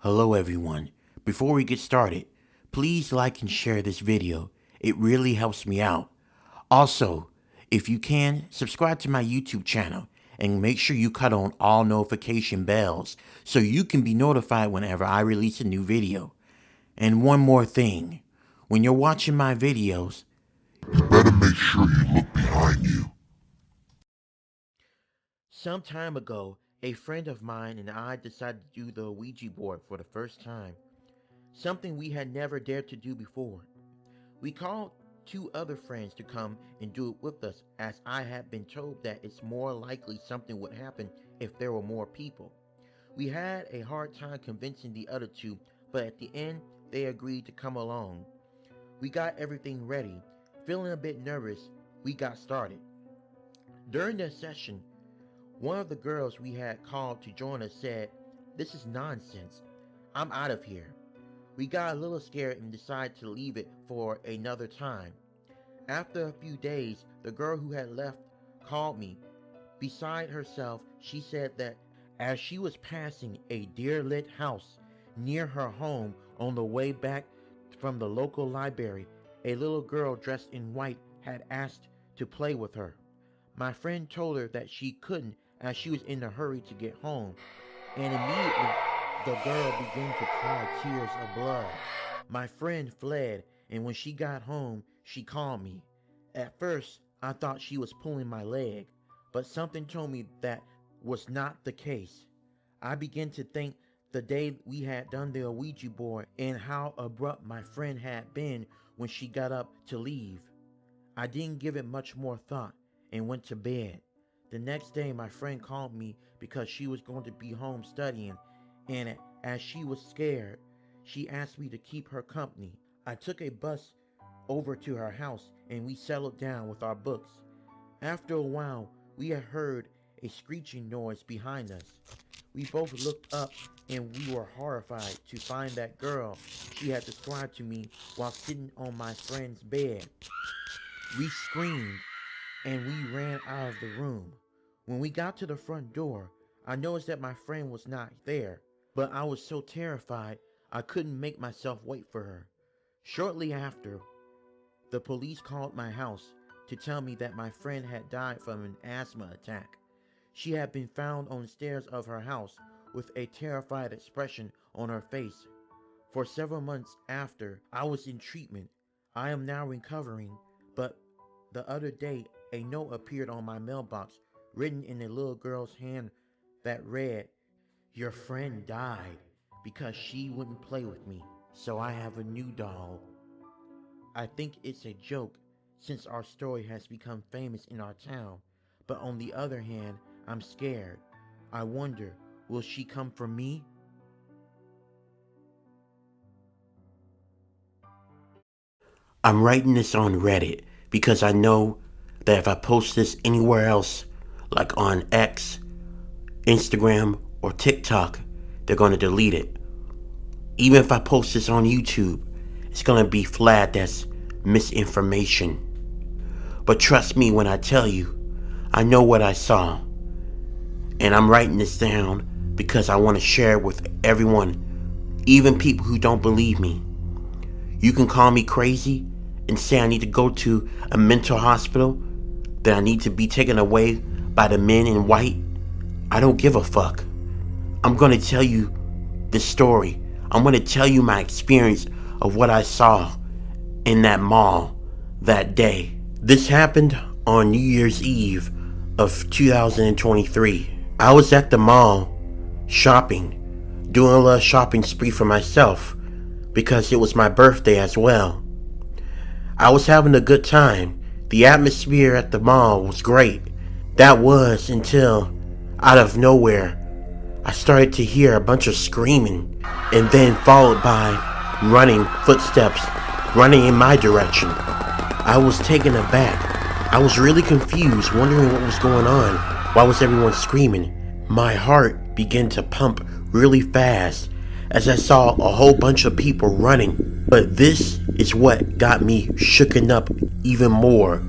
Hello everyone. Before we get started, please like and share this video. It really helps me out. Also, if you can, subscribe to my YouTube channel and make sure you cut on all notification bells so you can be notified whenever I release a new video. And one more thing, when you're watching my videos, You better make sure you look behind you. some time ago, a friend of mine and I decided to do the Ouija board for the first time, something we had never dared to do before. We called two other friends to come and do it with us, as I had been told that it's more likely something would happen if there were more people. We had a hard time convincing the other two, but at the end, they agreed to come along. We got everything ready. Feeling a bit nervous, we got started. During the session, one of the girls we had called to join us said, "This is nonsense. I'm out of here." We got a little scared and decided to leave it for another time. After a few days, the girl who had left called me. Beside herself, she said that as she was passing a deer-lit house near her home on the way back from the local library, a little girl dressed in white had asked to play with her. My friend told her that she couldn't as she was in a hurry to get home, and immediately the girl began to cry tears of blood. My friend fled, and when she got home, she called me. At first, I thought she was pulling my leg, but something told me that was not the case. I began to think the day we had done the Ouija board and how abrupt my friend had been when she got up to leave. I didn't give it much more thought and went to bed. The next day, my friend called me because she was going to be home studying, and as she was scared, she asked me to keep her company. I took a bus over to her house and we settled down with our books. After a while, we had heard a screeching noise behind us. We both looked up and we were horrified to find that girl she had described to me while sitting on my friend's bed. We screamed and we ran out of the room. When we got to the front door, I noticed that my friend was not there, but I was so terrified I couldn't make myself wait for her. Shortly after, the police called my house to tell me that my friend had died from an asthma attack. She had been found on the stairs of her house with a terrified expression on her face. For several months after, I was in treatment. I am now recovering, but the other day, a note appeared on my mailbox written in a little girl's hand that read, "Your friend died because she wouldn't play with me, so I have a new doll." I think it's a joke since our story has become famous in our town, but on the other hand, I'm scared. I wonder, will she come for me? I'm writing this on Reddit because I know that if I post this anywhere else, like on X, Instagram, or TikTok, they're going to delete it. Even if I post this on YouTube, it's going to be flagged as misinformation. But trust me when I tell you, I know what I saw. And I'm writing this down because I want to share it with everyone, even people who don't believe me. You can call me crazy and say I need to go to a mental hospital, that I need to be taken away by the men in white. I don't give a fuck. I'm going to tell you this story. I'm going to tell you my experience of what I saw in that mall that day. This happened on New Year's Eve of 2023. I was at the mall shopping, doing a little shopping spree for myself because it was my birthday as well. I was having a good time. The atmosphere at the mall was great. That was until, out of nowhere, I started to hear a bunch of screaming and then followed by running footsteps running in my direction. I was taken aback. I was really confused, wondering what was going on. Why was everyone screaming? My heart began to pump really fast as I saw a whole bunch of people running. But this is what got me shooken up even more.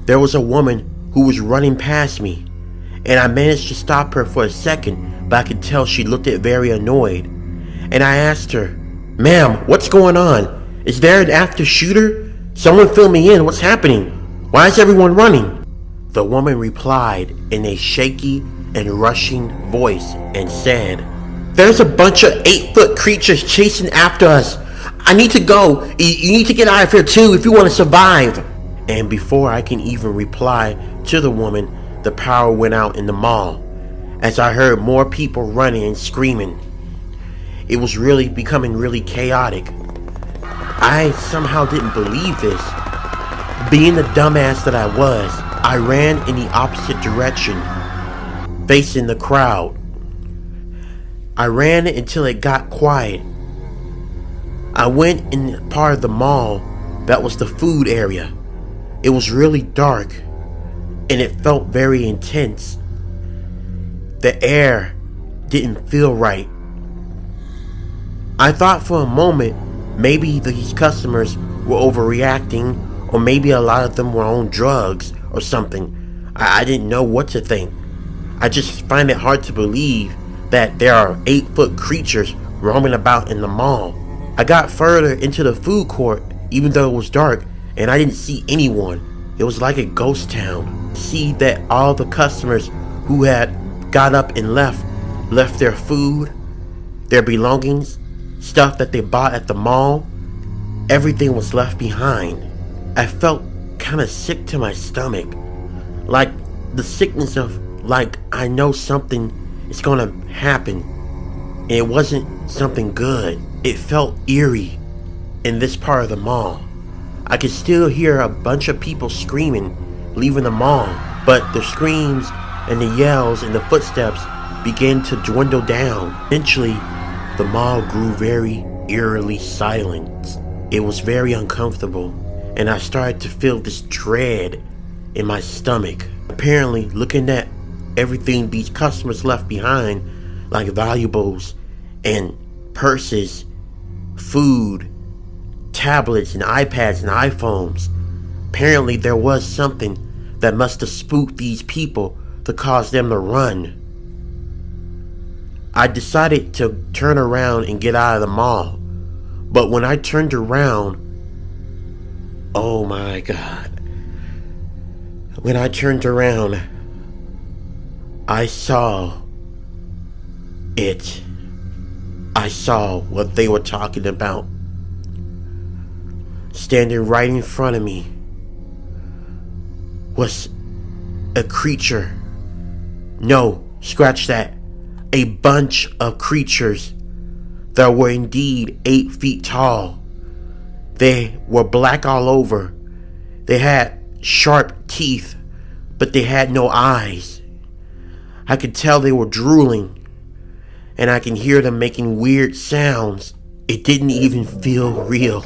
There was a woman who was running past me, and I managed to stop her for a second, but I could tell she looked very annoyed. and I asked her, "Ma'am, what's going on? Is there an active shooter? Someone fill me in, what's happening? Why is everyone running?" The woman replied in a shaky and rushing voice and said, "There's a bunch of 8-foot creatures chasing after us. I need to go. You need to get out of here too if you want to survive." And before I can even reply to the woman, the power went out in the mall as I heard more people running and screaming. It was really becoming really chaotic. I somehow didn't believe this. Being the dumbass that I was, I ran in the opposite direction, facing the crowd. I ran until it got quiet. I went in part of the mall that was the food area. It was really dark, and it felt very intense. The air didn't feel right. I thought for a moment maybe these customers were overreacting, or maybe a lot of them were on drugs or something. I didn't know what to think. I just find it hard to believe that there are 8-foot creatures roaming about in the mall. I got further into the food court, even though it was dark, and I didn't see anyone. It was like a ghost town. See that all the customers who had got up and left their food, their belongings, stuff that they bought at the mall. Everything was left behind. I felt kind of sick to my stomach. Like the sickness of, like, I know something is gonna happen. And it wasn't something good. It felt eerie in this part of the mall. I could still hear a bunch of people screaming, leaving the mall, but the screams and the yells and the footsteps began to dwindle down. Eventually, the mall grew very eerily silent. It was very uncomfortable, and I started to feel this dread in my stomach. Apparently, looking at everything these customers left behind, like valuables and purses, food, tablets and iPads and iPhones. Apparently there was something that must have spooked these people to cause them to run. I decided to turn around and get out of the mall. But when I turned around, oh my God. When I turned around, I saw it. I saw what they were talking about. Standing right in front of me was a creature. No, scratch that. A bunch of creatures that were indeed 8 feet tall. They were black all over. They had sharp teeth, but they had no eyes. I could tell they were drooling, and I can hear them making weird sounds. It didn't even feel real.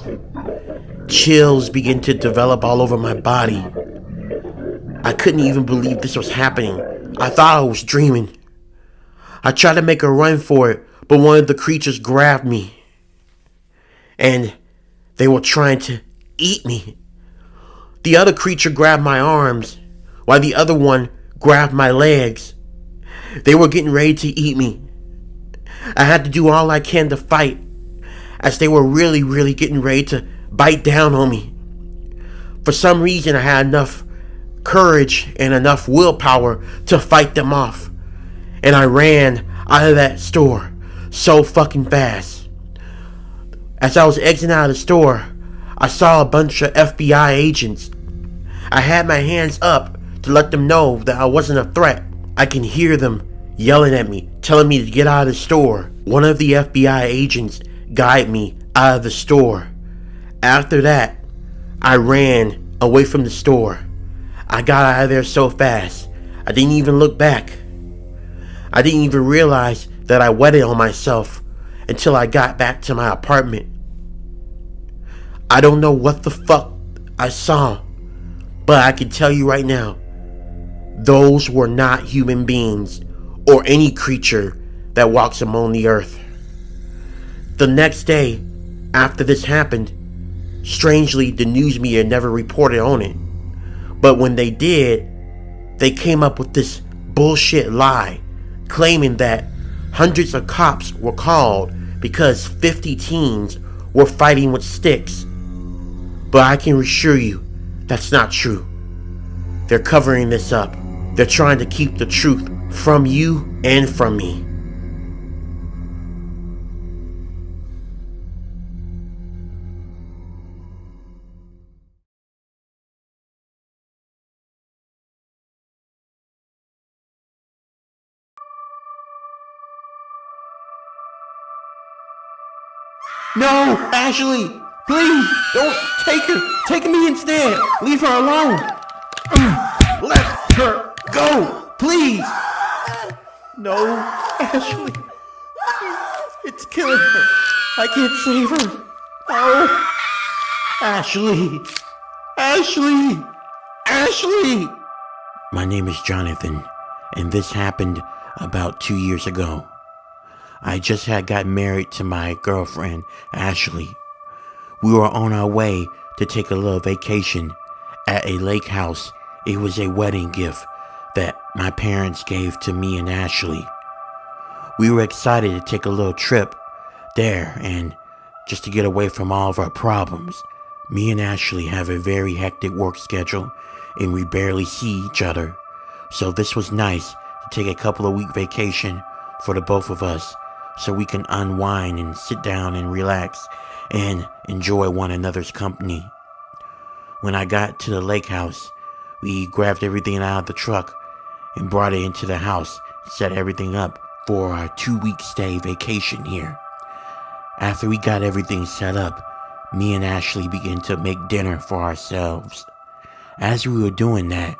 Chills began to develop all over my body. I couldn't even believe this was happening. I thought I was dreaming. I tried to make a run for it, but one of the creatures grabbed me. And they were trying to eat me. The other creature grabbed my arms, while the other one grabbed my legs. They were getting ready to eat me. I had to do all I can to fight, as they were really getting ready to bite down on me. For some reason, I had enough courage and enough willpower to fight them off. And I ran out of that store so fucking fast. As I was exiting out of the store, I saw a bunch of FBI agents. I had my hands up to let them know that I wasn't a threat. I can hear them yelling at me, telling me to get out of the store. One of the FBI agents guided me out of the store. After that, I ran away from the store. I got out of there so fast, I didn't even look back. I didn't even realize that I waited on myself until I got back to my apartment. I don't know what the fuck I saw, but I can tell you right now, those were not human beings or any creature that walks among the earth. The next day, after this happened, strangely, the news media never reported on it. But when they did, they came up with this bullshit lie, claiming that hundreds of cops were called because 50 teens were fighting with sticks. But I can assure you, that's not true. They're covering this up. They're trying to keep the truth from you and from me. No, Ashley! Please, don't take her! Take me instead! Leave her alone! Let her go! Please! No, Ashley! It's killing her! I can't save her! No! Ashley! Ashley! Ashley! My name is Jonathan, and this happened about 2 years ago. I just had got married to my girlfriend, Ashley. We were on our way to take a little vacation at a lake house. It was a wedding gift that my parents gave to me and Ashley. We were excited to take a little trip there and just to get away from all of our problems. Me and Ashley have a very hectic work schedule and we barely see each other. So this was nice to take a couple of week vacation for the both of us, so we can unwind and sit down and relax and enjoy one another's company. When I got to the lake house, we grabbed everything out of the truck and brought it into the house, set everything up for our 2-week stay vacation here. After we got everything set up, me and Ashley began to make dinner for ourselves. As we were doing that,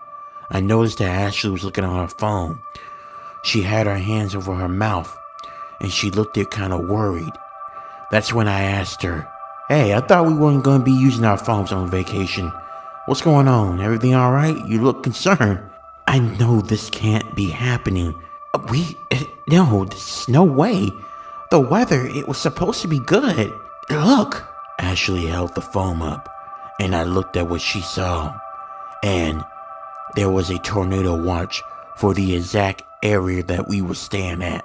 I noticed that Ashley was looking on her phone. She had her hands over her mouth and she looked kind of worried. That's when I asked her, "Hey, I thought we weren't going to be using our phones on vacation. What's going on? Everything all right? You look concerned." "I know this can't be happening. No, there's no way. The weather, it was supposed to be good. Look." Ashley held the phone up, and I looked at what she saw. And there was a tornado watch for the exact area that we were staying at.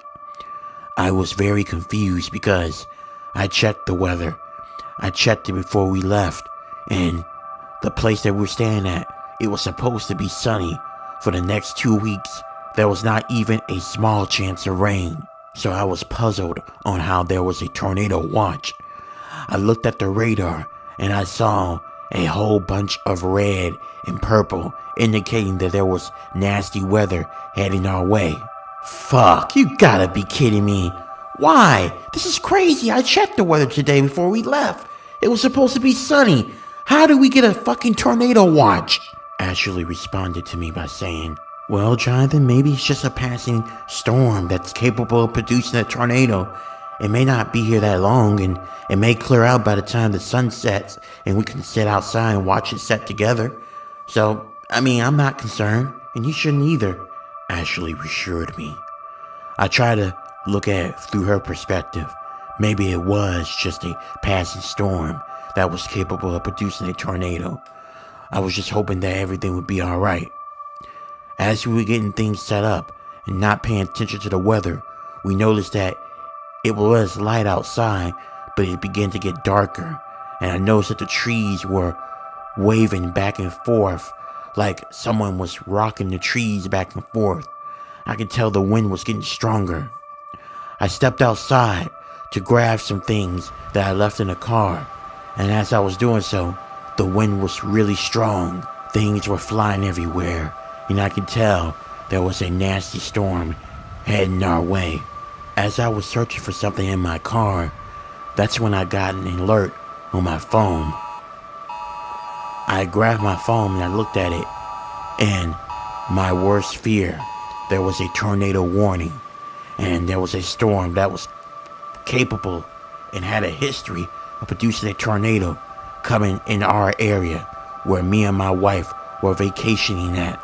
I was very confused because I checked the weather. I checked it before we left, and the place that we're staying at, it was supposed to be sunny for the next 2 weeks. There was not even a small chance of rain. So I was puzzled on how there was a tornado watch. I looked at the radar and I saw a whole bunch of red and purple, indicating that there was nasty weather heading our way. Fuck, you gotta be kidding me. Why? This is crazy. I checked the weather today before we left. It was supposed to be sunny. How did we get a fucking tornado watch? Ashley responded to me by saying, "Well, Jonathan, maybe it's just a passing storm that's capable of producing a tornado. It may not be here that long, and it may clear out by the time the sun sets, and we can sit outside and watch it set together. So, I'm not concerned, and you shouldn't either," Ashley reassured me. I tried to look at it through her perspective. Maybe it was just a passing storm that was capable of producing a tornado. I was just hoping that everything would be alright. As we were getting things set up and not paying attention to the weather, we noticed that it was light outside, but it began to get darker, and I noticed that the trees were waving back and forth like someone was rocking the trees back and forth. I could tell the wind was getting stronger. I stepped outside to grab some things that I left in the car, and as I was doing so, the wind was really strong. Things were flying everywhere, and I could tell there was a nasty storm heading our way. As I was searching for something in my car, that's when I got an alert on my phone. I grabbed my phone and I looked at it, and my worst fear, there was a tornado warning, and there was a storm that was capable and had a history of producing a tornado coming in our area where me and my wife were vacationing at.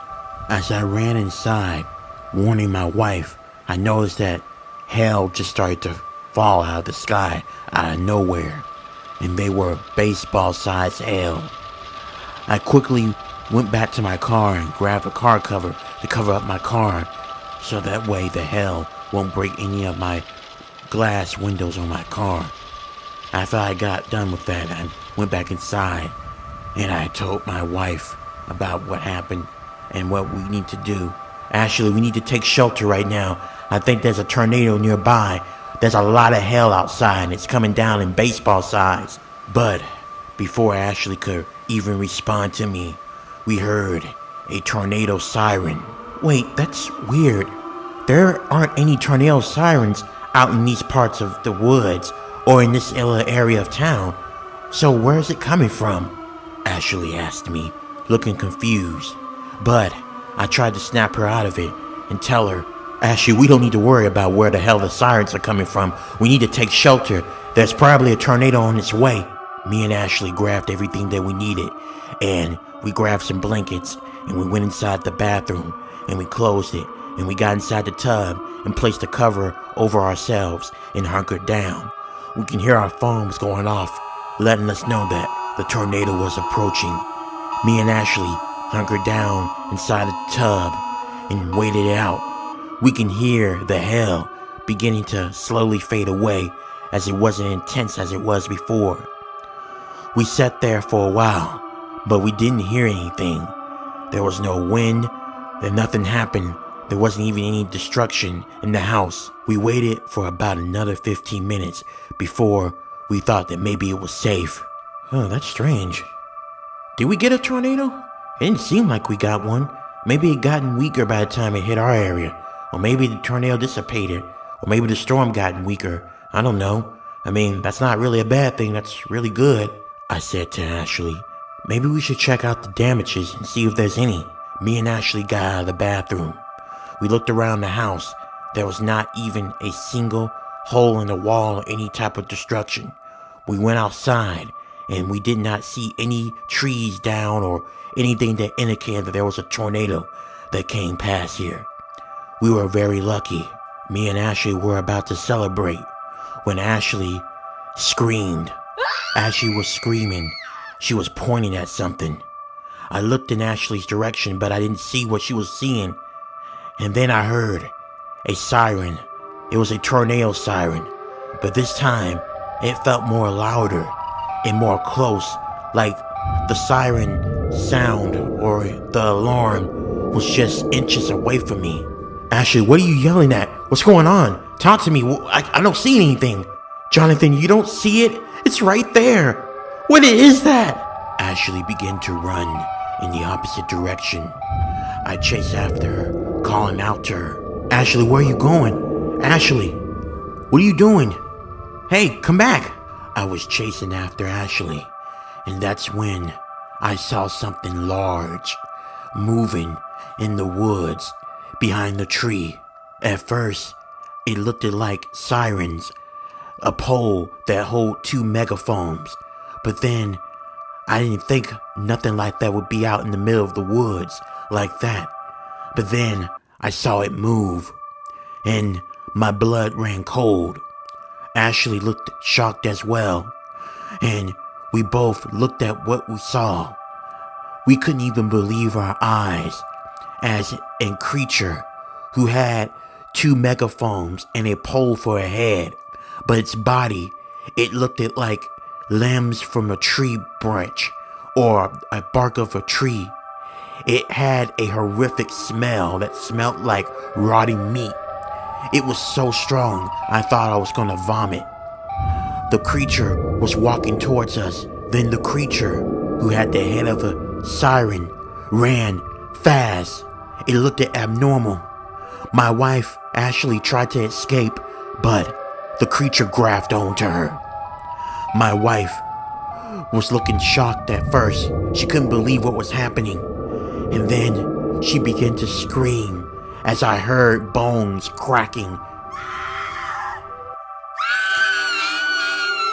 As I ran inside, warning my wife, I noticed that hail just started to fall out of the sky out of nowhere, and they were baseball-sized hail. I quickly went back to my car and grabbed a car cover to cover up my car, so that way the hail won't break any of my glass windows on my car. After I got done with that, I went back inside and I told my wife about what happened and what we need to do. Ashley, we need to take shelter right now. I think there's a tornado nearby. There's a lot of hell outside and it's coming down in baseball size. But before Ashley could even respond to me, we heard a tornado siren. Wait, that's weird. There aren't any tornado sirens out in these parts of the woods or in this area of town. So where is it coming from? Ashley asked me, looking confused. But I tried to snap her out of it and tell her, Ashley, we don't need to worry about where the hell the sirens are coming from. We need to take shelter. There's probably a tornado on its way. Me and Ashley grabbed everything that we needed, and we grabbed some blankets, and we went inside the bathroom, and we closed it, and we got inside the tub and placed a cover over ourselves and hunkered down. We can hear our phones going off, letting us know that the tornado was approaching. Me and Ashley hunkered down inside the tub and waited it out. We can hear the hell beginning to slowly fade away as it wasn't intense as it was before. We sat there for a while, but we didn't hear anything. There was no wind, and nothing happened. There wasn't even any destruction in the house. We waited for about another 15 minutes before we thought that maybe it was safe. Oh, that's strange. Did we get a tornado? It didn't seem like we got one. Maybe it gotten weaker by the time it hit our area. Or maybe the tornado dissipated. Or maybe the storm gotten weaker. I don't know. I mean, that's not really a bad thing. That's really good. I said to Ashley, maybe we should check out the damages and see if there's any. Me and Ashley got out of the bathroom. We looked around the house. There was not even a single hole in the wall or any type of destruction. We went outside and we did not see any trees down or anything that indicated that there was a tornado that came past here. We were very lucky. Me and Ashley were about to celebrate when Ashley screamed. As she was screaming, she was pointing at something. I looked in Ashley's direction, but I didn't see what she was seeing. And then I heard a siren. It was a tornado siren, but this time it felt more louder and more close, like the siren sound or the alarm was just inches away from me. Ashley, what are you yelling at? What's going on? Talk to me. I don't see anything. Jonathan, you don't see it? It's right there. What is that? Ashley began to run in the opposite direction. I chased after her, calling out to her. Ashley, where are you going? Ashley, what are you doing? Hey, come back. I was chasing after Ashley, and that's when I saw something large moving in the woods behind the tree. At first, it looked like sirens, a pole that hold 2 megaphones. But then, I didn't think nothing like that would be out in the middle of the woods like that. But then, I saw it move, and my blood ran cold. Ashley looked shocked as well, and we both looked at what we saw. We couldn't even believe our eyes, as a creature who had 2 megaphones and a pole for a head, but its body, it looked like limbs from a tree branch or a bark of a tree. It had a horrific smell that smelled like rotting meat. It was so strong, I thought I was gonna vomit. The creature was walking towards us. Then the creature, who had the head of a siren, ran fast. It looked abnormal. My wife, Ashley, tried to escape, but the creature grabbed onto her. My wife was looking shocked at first. She couldn't believe what was happening. And then she began to scream as I heard bones cracking.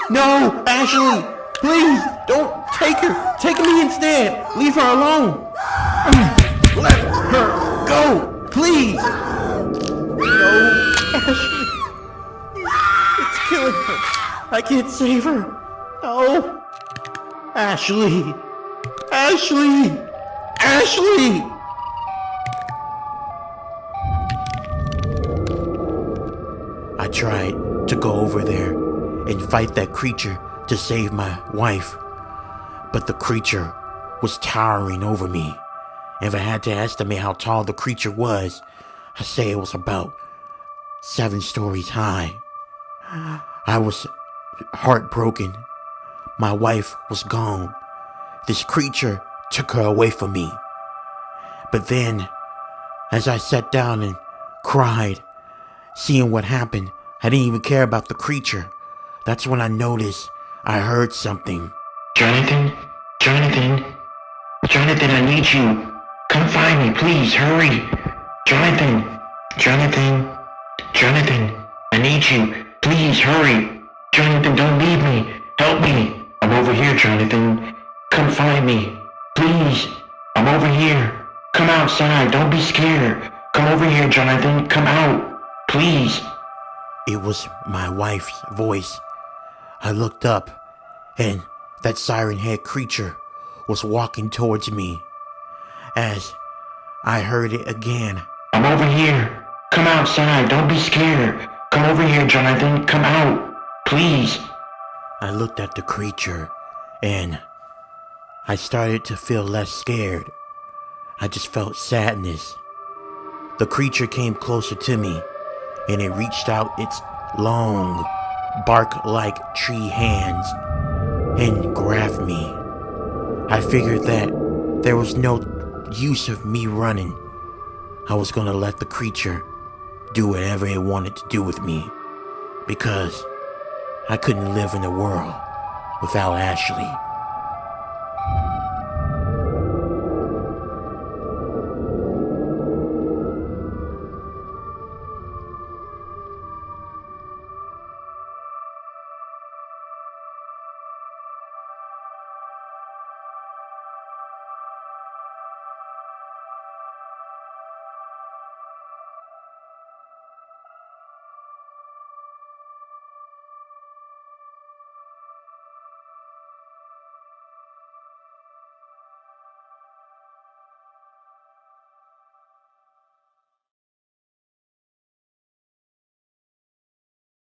No, Ashley, please don't take her. Take me instead. Leave her alone. Let her go, please. No, Ashley. It's killing her. I can't save her. No. Ashley. Ashley. Ashley. I tried to go over there and fight that creature to save my wife. But the creature was towering over me. If I had to estimate how tall the creature was, I'd say it was about 7 stories high. I was heartbroken. My wife was gone. This creature took her away from me. But then, as I sat down and cried, seeing what happened, I didn't even care about the creature. That's when I noticed I heard something. Jonathan? Jonathan? Jonathan, I need you. Come find me, please, hurry. Jonathan? Jonathan? Jonathan, I need you. Please, hurry. Jonathan, don't leave me. Help me. I'm over here, Jonathan. Come find me. Please. I'm over here. Come outside. Don't be scared. Come over here, Jonathan. Come out. Please. It was my wife's voice. I looked up, and that siren head creature was walking towards me. As I heard it again. I'm over here. Come outside. Don't be scared. Come over here, Jonathan. Come out. Please. I looked at the creature, and I started to feel less scared. I just felt sadness. The creature came closer to me, and it reached out its long, bark-like tree hands and grabbed me. I figured that there was no use of me running. I was gonna let the creature do whatever it wanted to do with me, because I couldn't live in a world without Ashley.